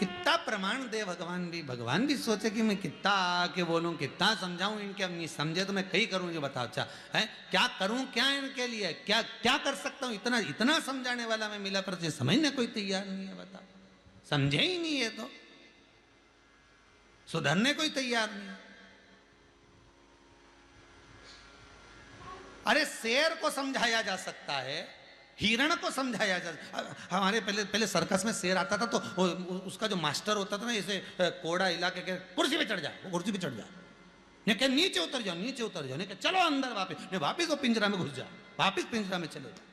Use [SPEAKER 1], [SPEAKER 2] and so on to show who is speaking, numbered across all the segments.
[SPEAKER 1] कितना प्रमाण दे भगवान भी सोचे कि मैं कितना आके बोलूं, कितना समझाऊं इनके, अब नहीं समझे तो मैं कई करूं जो बताओ। अच्छा है क्या करूं, क्या इनके लिए क्या क्या कर सकता हूं, इतना इतना समझाने वाला मैं मिला पर समझने कोई तैयार नहीं है। बताओ, समझे ही नहीं है तो सुधरने कोई तैयार नहीं। अरे शेर को समझाया जा सकता है, हिरण को समझाया जा, हमारे पहले सर्कस में शेर आता था तो उसका जो मास्टर होता था ना, इसे कोड़ा इलाके के कुर्सी पे चढ़ जा, वो कुर्सी पे चढ़ जा, नहीं क्या नीचे उतर जाओ, नीचे उतर जाओ, नहीं क्या चलो अंदर वापस, नहीं वापस वो पिंजरा में घुस जा, वापस पिंजरा में चले जाओ।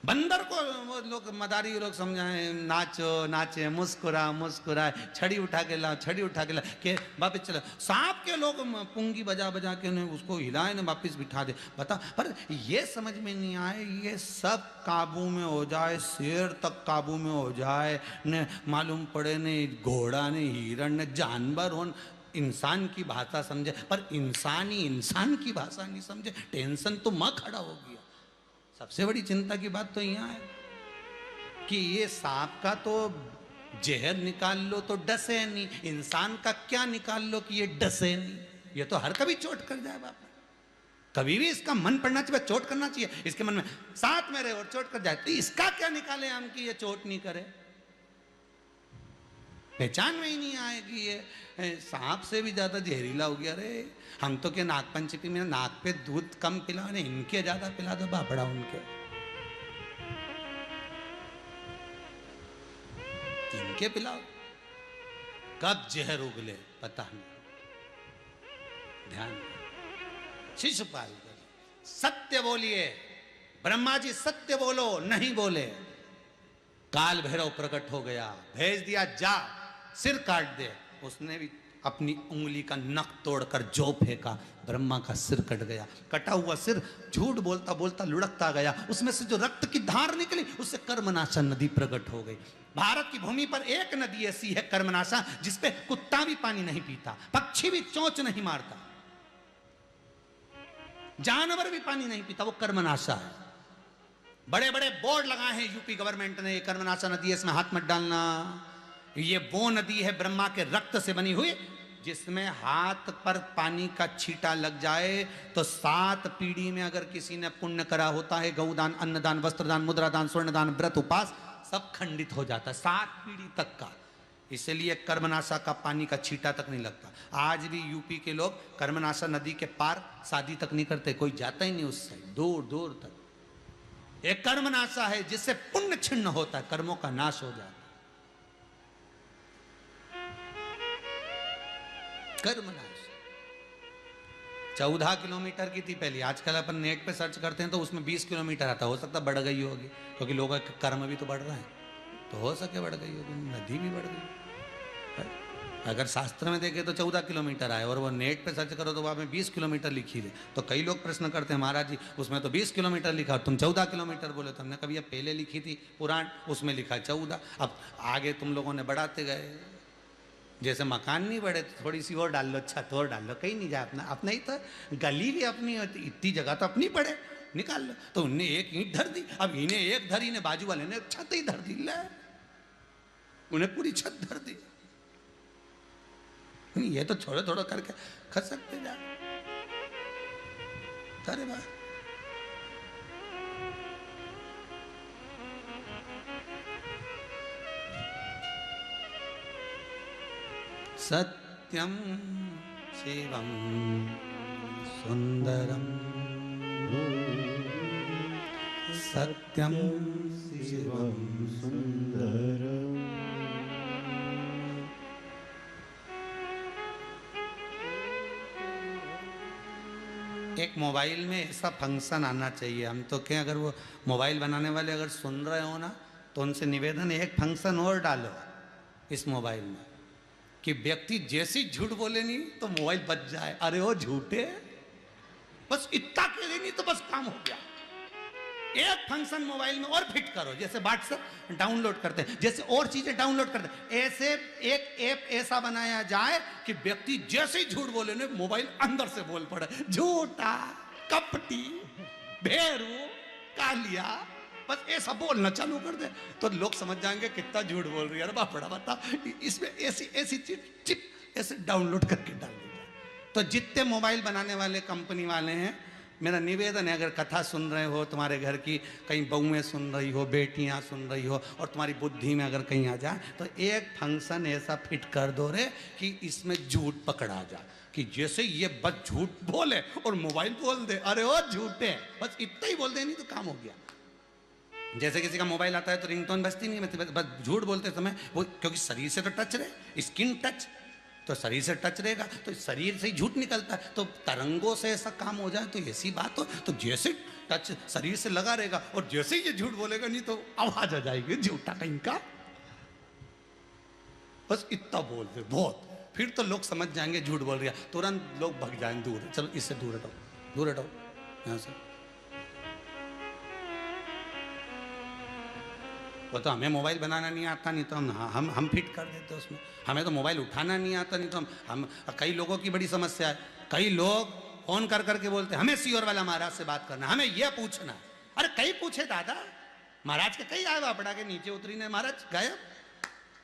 [SPEAKER 1] बंदर को वो लोग मदारी लोग समझाए, नाचो नाचे, मुस्कुरा मुस्कुराए, छड़ी उठा के ला, छड़ी उठा के ला के वापिस चला। सांप के लोग पुंगी बजा बजा के ने उसको हिलाए ने वापिस बिठा दे। बता, पर ये समझ में नहीं आए, ये सब काबू में हो जाए, शेर तक काबू में हो जाए ने मालूम पड़े ने घोड़ा ने हिरण ने जानवर हो, इंसान की भाषा समझे, पर इंसान ही इंसान की भाषा नहीं समझे, टेंशन तो माँ खड़ा हो गया। सबसे बड़ी चिंता की बात तो यहाँ है कि ये सांप का तो जहर निकाल लो तो डसे नहीं, इंसान का क्या निकाल लो कि ये डसे नहीं। ये तो हर कभी चोट कर जाए बाप, कभी भी इसका मन पड़ना चाहिए, चोट करना चाहिए, इसके मन में साथ में रहे और चोट कर जाए, तो इसका क्या निकाले हम कि ये चोट नहीं करे। पहचान में ही नहीं आएगी ये सांप से भी ज्यादा जहरीला हो गया। रे हम तो क्या नाग पंचमी में नाक पे दूध कम पिलाओ, इनके ज्यादा पिला दो बापड़ा उनके, इनके पिलाओ, कब जहर उगले पता नहीं। ध्यान शिशुपाल सत्य बोलिए, ब्रह्मा जी सत्य बोलो, नहीं बोले काल भैरव प्रकट हो गया, भेज दिया जा सिर काट दे। उसने भी अपनी उंगली का नख तोड़कर जो फेंका, ब्रह्मा का सिर कट गया। कटा हुआ सिर झूठ बोलता बोलता लुढ़कता गया, उसमें से जो रक्त की धार निकली उससे कर्मनाशा नदी प्रकट हो गई। भारत की भूमि पर एक नदी ऐसी है कर्मनाशा, जिसपे कुत्ता भी पानी नहीं पीता, पक्षी भी चोंच नहीं मारता, जानवर भी पानी नहीं पीता, वो कर्मनाशा है। बड़े बड़े बोर्ड लगाए हैं यूपी गवर्नमेंट ने, कर्मनाशा नदी है, इसमें हाथ मत डालना। ये वो नदी है ब्रह्मा के रक्त से बनी हुई, जिसमें हाथ पर पानी का छींटा लग जाए तो 7 पीढ़ी में अगर किसी ने पुण्य करा होता है, गौदान, अन्नदान, वस्त्रदान, मुद्रादान, स्वर्णदान, व्रत, उपास, सब खंडित हो जाता है 7 पीढ़ी तक का। इसलिए कर्मनाशा का पानी का छींटा तक नहीं लगता। आज भी यूपी के लोग कर्मनाशा नदी के पार शादी तक नहीं करते, कोई जाता ही नहीं उससे, दूर दूर तक। एक कर्मनाशा है जिससे पुण्य छिन्न होता है, कर्मों का नाश हो जाता है। कर्मनाश 14 किलोमीटर की थी पहले, आजकल अपन नेट पे सर्च करते हैं तो उसमें 20 किलोमीटर आता, हो सकता बढ़ गई होगी क्योंकि लोगों का कर्म भी तो बढ़ रहा है, तो हो सके बढ़ गई होगी, नदी भी बढ़ गई। अगर शास्त्र में देखे तो 14 किलोमीटर आए और वो नेट पे सर्च करो तो वहाँ में 20 किलोमीटर लिखी है। तो कई लोग प्रश्न करते हैं महाराज जी उसमें तो 20 किलोमीटर लिखा, तुम 14 किलोमीटर बोले। तो हमने कभी ये पहले लिखी थी पुराण, उसमें लिखा 14, अब आगे तुम लोगों ने बढ़ाते गए। जैसे मकान नहीं बढ़े तो थोड़ी सी और डाल लो, छत और डाल लो, कहीं नहीं जाए अपना, अपना ही तो गली भी अपनी होती, इतनी जगह तो अपनी पड़े, निकाल लो। तो उनने एक ईंट धर दी, अब इन्हें एक धरी, इन्हें बाजू वाले ने छत ही धर दी, ले उन्हें पूरी छत धर दी। ये तो थोड़ा थोड़ा करके खसकते जा। अरे भाई सत्यम शिवम सुंदरम, सत्यम शिवम सुंदरम। एक मोबाइल में ऐसा फंक्शन आना चाहिए, हम तो कहें अगर वो मोबाइल बनाने वाले अगर सुन रहे हो ना तो उनसे निवेदन है, एक फंक्शन और डालो इस मोबाइल में कि व्यक्ति जैसी झूठ बोले नहीं तो मोबाइल बच जाए। अरे वो झूठे, बस इतना के लिए नहीं तो बस काम हो गया। एक फंक्शन मोबाइल में और फिट करो, जैसे व्हाट्सएप डाउनलोड करते हैं, जैसे और चीजें डाउनलोड करते हैं, ऐसे एक ऐप ऐसा बनाया जाए कि व्यक्ति जैसे ही झूठ बोले ना मोबाइल अंदर से बोल पड़े, झूठा, कपटी, भेरू, कालिया, बस ऐसा बोलना चालू कर दे तो लोग समझ जाएंगे कितना झूठ बोल रही है। अरे बाप बड़ा बता, इसमें ऐसी ऐसी चिप ऐसे डाउनलोड करके डाल दीजिए। तो जितने मोबाइल बनाने वाले कंपनी वाले हैं, मेरा निवेदन है, अगर कथा सुन रहे हो तुम्हारे घर की, कहीं बहुएं सुन रही हो, बेटियां सुन रही हो, और तुम्हारी बुद्धि में अगर कहीं आ जाए तो एक फंक्शन ऐसा फिट कर दो रे कि इसमें झूठ पकड़ा जाए, कि जैसे ये बस झूठ बोले और मोबाइल बोल दे, अरे वो झूठे, बस इतना ही बोल दे, नहीं तो काम हो गया। जैसे किसी का मोबाइल आता है तो रिंगटोन बजती नहीं है, बस झूठ बोलते समय वो, क्योंकि शरीर से तो टच रहे, स्किन टच, तो शरीर से टच रहेगा तो शरीर से ही झूठ निकलता है। तो तरंगों से ऐसा काम हो जाए तो ऐसी बात हो, तो जैसे टच शरीर से लगा रहेगा और जैसे ही ये झूठ बोलेगा, नहीं तो आवाज आ जाएगी झूठा कहीं का। बस इतना बोल दे बहुत, फिर तो लोग समझ जाएंगे झूठ बोल रहा, तुरंत लोग भग जाएंगे दूर, चलो इससे दूर हटाओ, दूर हटाओ यहाँ से। वो तो हमें मोबाइल बनाना नहीं आता, नहीं तो हम फिट कर देते उसमें। हमें तो मोबाइल उठाना नहीं आता, नहीं तो हम कई लोगों की बड़ी समस्या है, कई लोग फोन कर करके बोलते हमें सीओर वाला महाराज से बात करना, हमें यह पूछना। अरे कई पूछे दादा, महाराज के कई आए वापड़ा के नीचे उतरी ने, महाराज गायब,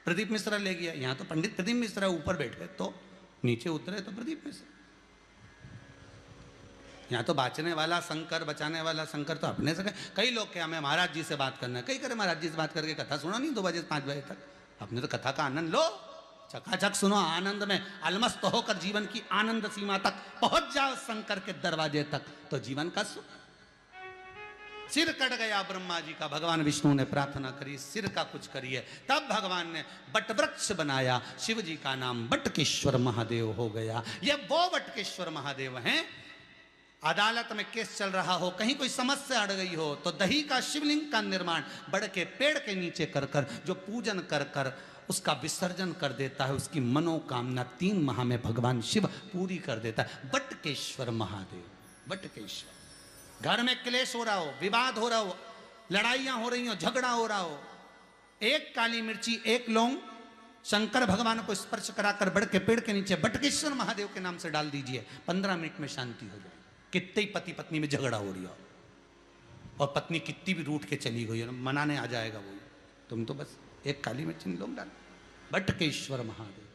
[SPEAKER 1] प्रदीप मिश्रा ले गया। यहाँ तो पंडित प्रदीप मिश्रा ऊपर बैठे तो नीचे उतरे तो प्रदीप मिश्रा। यहाँ तो बाँचने वाला शंकर, बचाने वाला शंकर तो अपने से। कई लोग क्या, हमें महाराज जी से बात करना है, कई करे महाराज जी से बात करके कथा सुनो नहीं 2 बजे 5 बजे तक। अपने तो कथा का आनंद लो, चकाचक सुनो, आनंद में अलमस्त होकर जीवन की आनंद सीमा तक पहुंच जाओ, शंकर के दरवाजे तक, तो जीवन का सुख। सिर कट गया ब्रह्मा जी का, भगवान विष्णु ने प्रार्थना करी सिर का कुछ करिए, तब भगवान ने बट वृक्ष बनाया, शिव जी का नाम बटकेश्वर महादेव हो गया। ये वो बटकेश्वर महादेव हैं। अदालत में केस चल रहा हो, कहीं कोई समस्या अड़ गई हो, तो दही का शिवलिंग का निर्माण बड़ के पेड़ के नीचे कर कर, जो पूजन कर कर उसका विसर्जन कर देता है, उसकी मनोकामना 3 माह में भगवान शिव पूरी कर देता है। बटकेश्वर महादेव, बटकेश्वर। घर में क्लेश हो रहा हो, विवाद हो रहा हो, लड़ाइयां हो रही हो, झगड़ा हो रहा हो, एक काली मिर्ची, एक लौंग शंकर भगवान को स्पर्श कराकर बड़ के पेड़ के नीचे बटकेश्वर महादेव के नाम से डाल दीजिए, 15 मिनट में शांति हो जाए। कितने ही पति पत्नी में झगड़ा हो रही हो और पत्नी कितनी भी रूठ के चली गई है, मनाने आ जाएगा वो, तुम तो बस एक काली मिर्च लोग डाल, बटकेश्वर महादेव।